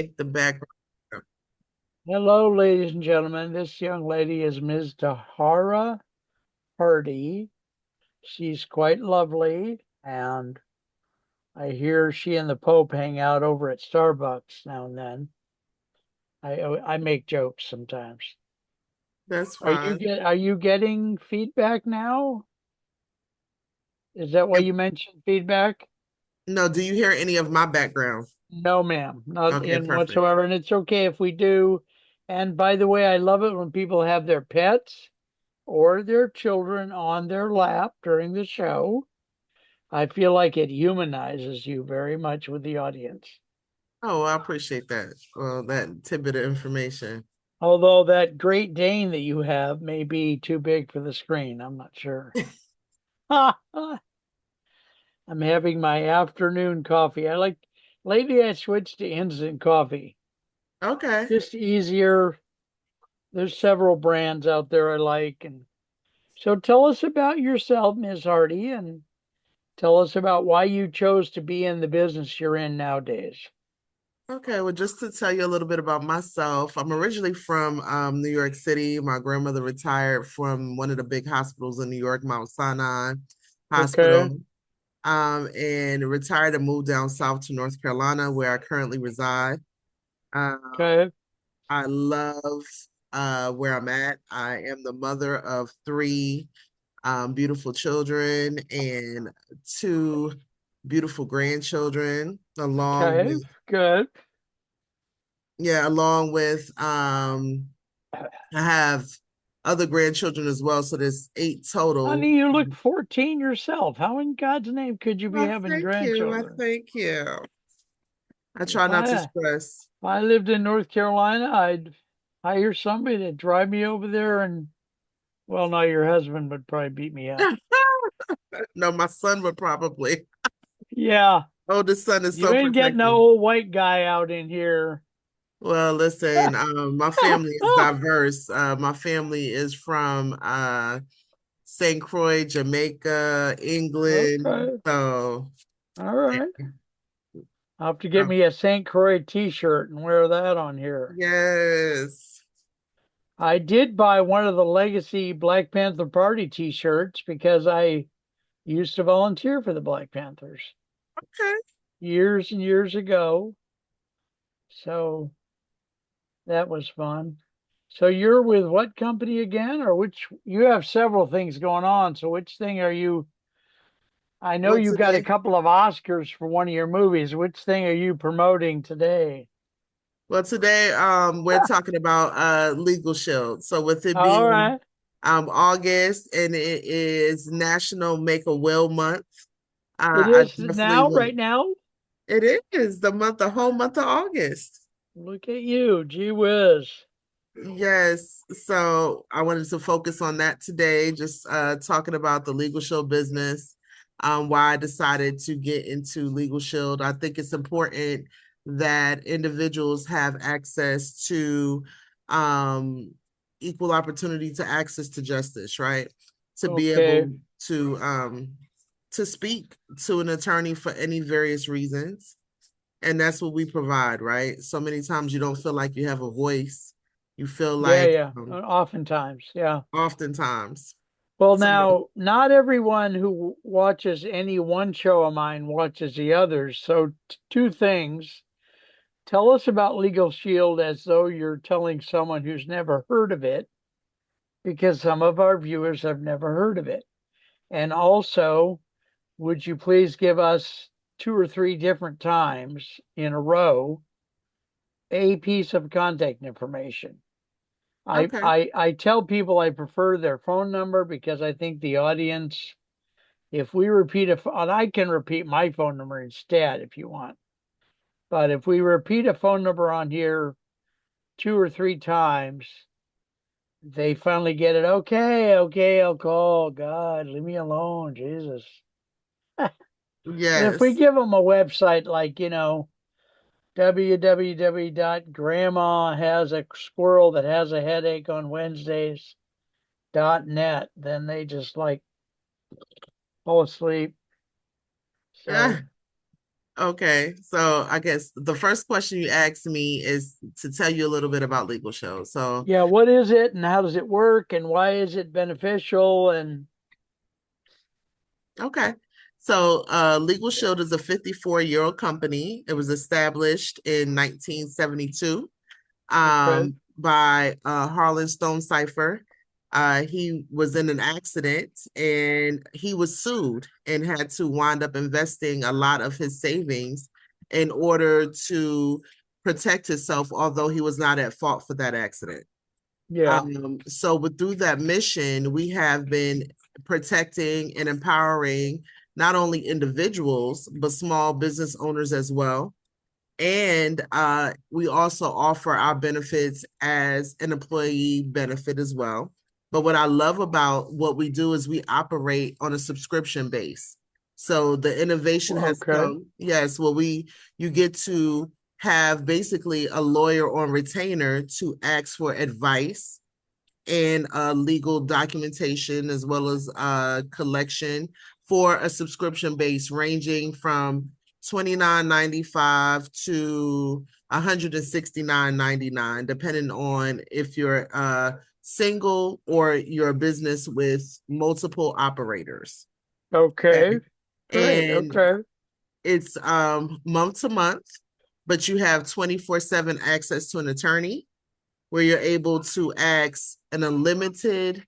the background. Hello, ladies and gentlemen. This young lady is Ms. Taherra Hardue. She's quite lovely, and I hear she and the Pope hang out over at Starbucks now and then. I make jokes sometimes. That's Are you fine. get are you getting feedback now? Is that why Yep. you mentioned feedback? No, do you hear any of my background? No, ma'am, not Okay, in perfect. whatsoever. And it's okay if we do. And by the way, I love it when people have their pets or their children on their lap during the show. I feel like it humanizes you very much with the audience. Oh, I appreciate that. Well, that tidbit of information. Although that Great Dane that you have may be too big for the screen, I'm not sure. I'm having my afternoon coffee. Lately I switched to instant coffee. Okay. Just easier. There's several brands out there I like. And so tell us about yourself, Ms. Hardy, and tell us about why you chose to be in the business you're in nowadays. Okay. Well, just to tell you a little bit about myself, I'm originally from New York City. My grandmother retired from one of the big hospitals in New York, Mount Sinai Okay. Hospital, and retired and moved down south to North Carolina, where I currently reside. Okay. I love where I'm at. I am the mother of three beautiful children and two beautiful grandchildren, along Okay. with Good. along with I have other grandchildren as well. So there's eight total. Honey, you look 14 yourself. How in God's name could you be Well, having thank you. I grandchildren? thank you. I try If not to I if stress. I lived in North Carolina, I'd hire somebody to drive me over there and well, no, your husband would probably beat me up. No, my son would probably. Yeah, Oldest son is you so ain't getting no protective. old white guy out in here. Well, listen, my family is diverse. My family is from St. Croix, Jamaica, England. Okay. So, All right. I'll have to get uh, me a St. Croix t-shirt and wear that on here. yes. I did buy one of the Legacy Black Panther Party t-shirts because I used to volunteer for the Black Panthers Okay. years and years ago. So that was fun. So you're with what company again, or which you have several things going on. So which thing are you? I know Well, you got a today, couple of Oscars for one of your movies. Which thing are you promoting today? we're talking about Legal Shield. So with it All being right. August and it is National Make a Will Month, It I is definitely now, want right now. it is the whole month of August. Look at you. Gee whiz. Yes, so I wanted to focus on that today, just talking about the Legal Shield business, why I decided to get into Legal Shield. I think it's important that individuals have access to um, equal opportunity to access to justice, right? To be Okay. able to speak to an attorney for any various reasons. And that's what we provide, right? So many times you don't feel like you have a voice. You feel Yeah, like yeah. Oftentimes, yeah. oftentimes Well, some now, not everyone who watches any one show of mine watches the others. So, two things. Tell us about Legal Shield as though you're telling someone who's never heard of it, because some of our viewers have never heard of it. And also, would you please give us two or three different times in a row a piece of contact information? I, okay. I, I tell people I prefer their phone number because I think the audience, if we repeat and I can repeat my phone number instead if you want, but if we repeat a phone number on here two or three times, they finally get it. Okay, okay, I'll call. God, leave me alone, Jesus. But if we Yes. give them a website like, www.grandma has a squirrel that has a headache on Wednesdays.net, then they just like fall asleep. So, Yeah. Okay, so I guess the first question you asked me is to tell you a little bit about Legal Show. So, Yeah, what is it and how does it work and why is it beneficial? And okay. So, Legal Shield is a 54-year-old company. It was established in 1972 okay, by Harlan Stone Cipher. He was in an accident and he was sued and had to wind up investing a lot of his savings in order to protect himself, although he was not at fault for that accident. yeah, Through that mission, we have been protecting and empowering not only individuals, but small business owners as well. And we also offer our benefits as an employee benefit as well. But what I love about what we do is we operate on a subscription base. So the innovation has okay. come. Yes, well, you get to have basically a lawyer on retainer to ask for advice and legal documentation as well as collection for a subscription base ranging from $29.95 to $169.99, depending on if you're single or you're a business with multiple operators. Okay. Okay. Great. And Okay. it's month to month, but you have 24/7 access to an attorney where you're able to ask an unlimited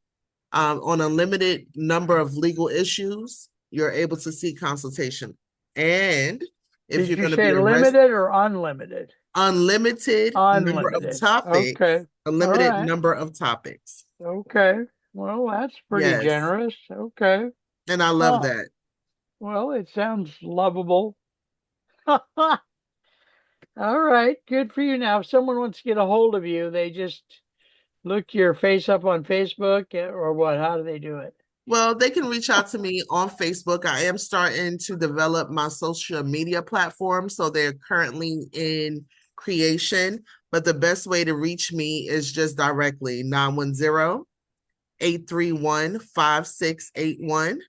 on a limited number of legal issues. You're able to seek consultation, and if Did you're you going to say be arrested, limited or unlimited? unlimited number of Unlimited. topics, Okay. a All limited right. number of topics. Okay. Well, that's pretty Yes, generous. Okay. and I love Huh. that. Well, it sounds lovable. All right. Good for you. Now, if someone wants to get a hold of you, they just look your face up on Facebook or what? How do they do it? Well, they can reach out to me on Facebook. I am starting to develop my social media platform, so they're currently in creation. But the best way to reach me is just directly 910-831-5681.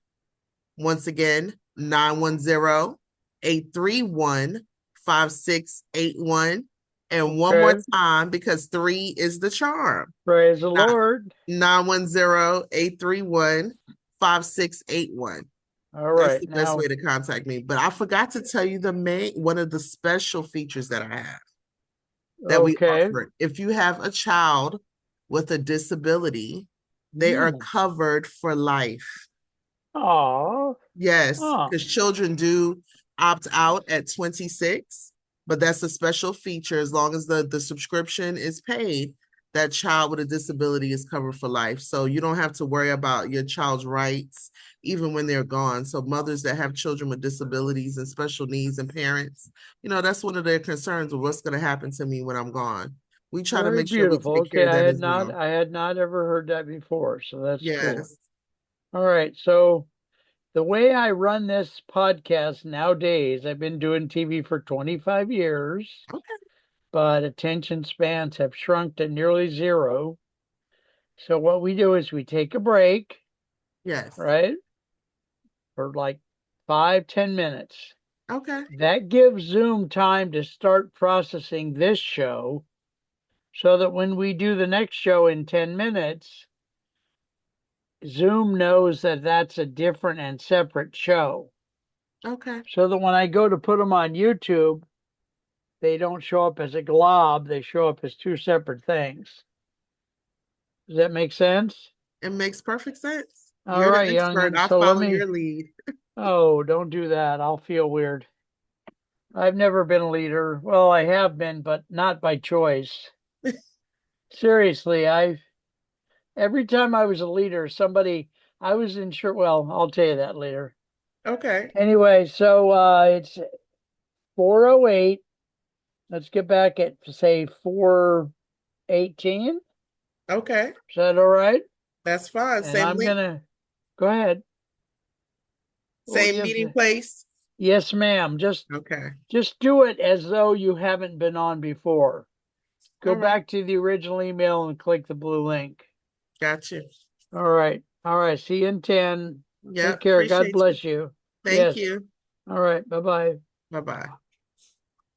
Once again, 910-831-5681. And one more Okay. time, because three is the charm. Praise the Lord. 910-831-5681. All That's right. the best way Now, to contact me. But I forgot to tell you the main one of the special features that I have that we okay. offer. If you have a child with a disability, they are Hmm. covered for life. Oh, Yes, oh, because children do opt out at 26, but that's a special feature. As long as the subscription is paid, that child with a disability is covered for life. So you don't have to worry about your child's rights even when they're gone. So mothers that have children with disabilities and special needs and parents, that's one of their concerns of what's going to happen to me when I'm gone. We try to very make sure we beautiful. take care Okay. of that as well. I had not ever heard that before. So that's cool. Yes. All right. So the way I run this podcast nowadays, I've been doing TV for 25 years, Okay. but attention spans have shrunk to nearly zero. So what we do is we take a break, Yes. right? For like 5, 10 minutes. Okay. That gives Zoom time to start processing this show so that when we do the next show in 10 minutes, Zoom knows that that's a different and separate show. Okay. So that when I go to put them on YouTube, they don't show up as a glob, they show up as two separate things. Does that make sense? It makes perfect sense. All You're the right, expert. youngin. I So let follow me, your lead. oh, don't do that. I'll feel weird. I've never been a leader. Well, I have been, but not by choice. Seriously, every time I was a leader, I was in sure, well, I'll tell you that later. Okay. Anyway, so it's 4:08. Let's get back at say 4:18. Okay. Is that all right? That's fine. And Same I'm link, gonna go ahead. Oh, same yes, meeting place. yes, ma'am. Okay. Just do it as though you haven't been on before. Go All right. back to the original email and click the blue link. Got you. All right. All right. See you in 10. Yeah. Take care. God Appreciate you. bless you. Thank Yes. you. All right. Bye bye. Bye bye.